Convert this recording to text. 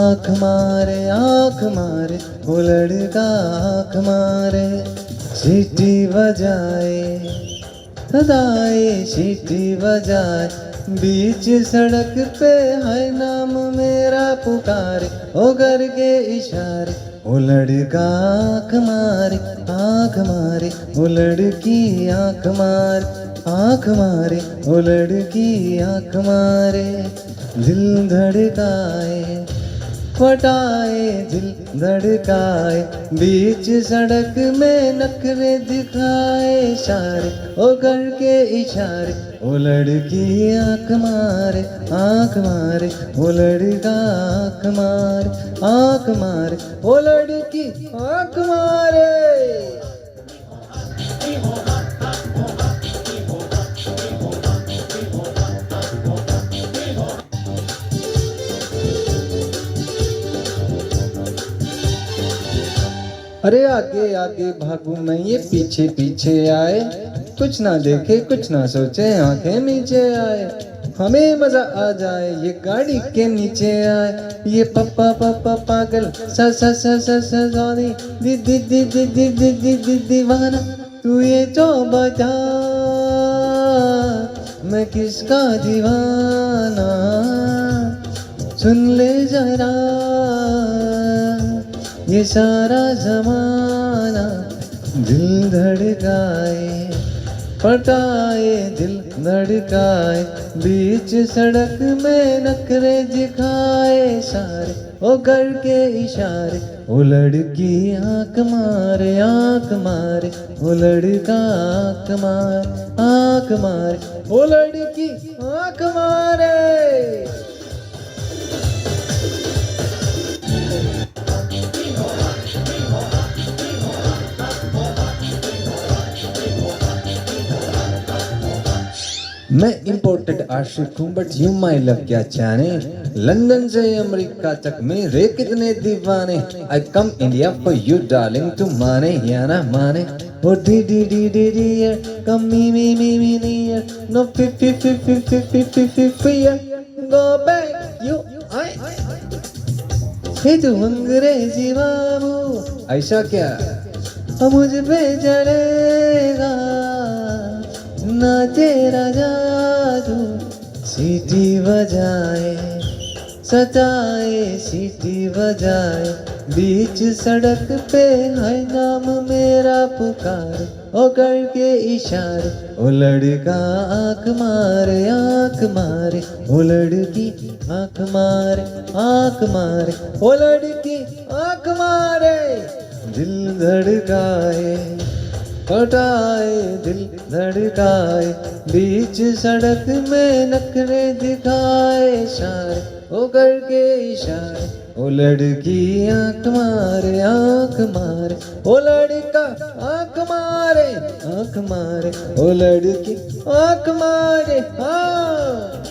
आँख मारे वो लड़का आँख मारे। सीटी बजाए सदाए सीटी बजाए, बीच सड़क पे है नाम मेरा पुकारे। ओ करके इशारे वो लड़का आँख मारे वो लड़की आँख मारे वो लड़की आँख मारे। दिल धड़काए पटाए दिल धड़काए, बीच सड़क में नखरे दिखाए इशारे ओ करके इशारे। वो लड़की आँख मारे वो लड़का आँख मारे वो लड़की आँख मारे। अरे आगे आगे भागू मैं ये पीछे पीछे आए, कुछ ना देखे कुछ ना सोचे आंखें नीचे आए। हमें मजा आ जाए ये गाड़ी के नीचे आए। ये पप्पा पप्पा पागल सा सा सा सा सा जानी दी दी दी दी दी दी दी दी दीवाना। तू ये जो बजा मैं किसका दीवाना, सुन ले जरा ये सारा जमाना। दिल धड़काए पटाए दिल धड़काए, बीच सड़क में नखरे दिखाए सारे ओ करके इशारे। वो लड़की आँख मारे वो लड़का आँख मारे वो लड़की आँख मारे। मैं इम्पोर्टेड आशिक हूँ बट यू माई लव क्या जाने। लंदन से अमेरिका तक मेरे कितने दीवाने। I come India for you darling, तू माने या ना माने। ओ डी डी डी डी डी कम मी नियर नो फी फी फी फी फी फी फी फी fear go back you I. Hey तू अंग्रेजी बाबू ऐसा क्या मुझ पे चढ़ेगा ना तेरा जादू। सीटी बजाए सजाए सीटी बजाए, बीच सड़क पे है नाम मेरा पुकारे ओ करके इशारे। ओ लड़का आँख मारे ओ लड़की आँख मारे ओ लड़की आँख मारे। दिल धड़काए पटाए दिल धड़काए, बीच सड़क में नखरे दिखाए इशारे ओ करके इशारे। ओ लड़की आँख मारे ओ लड़का आँख मारे ओ लड़की आँख मारे। हाँ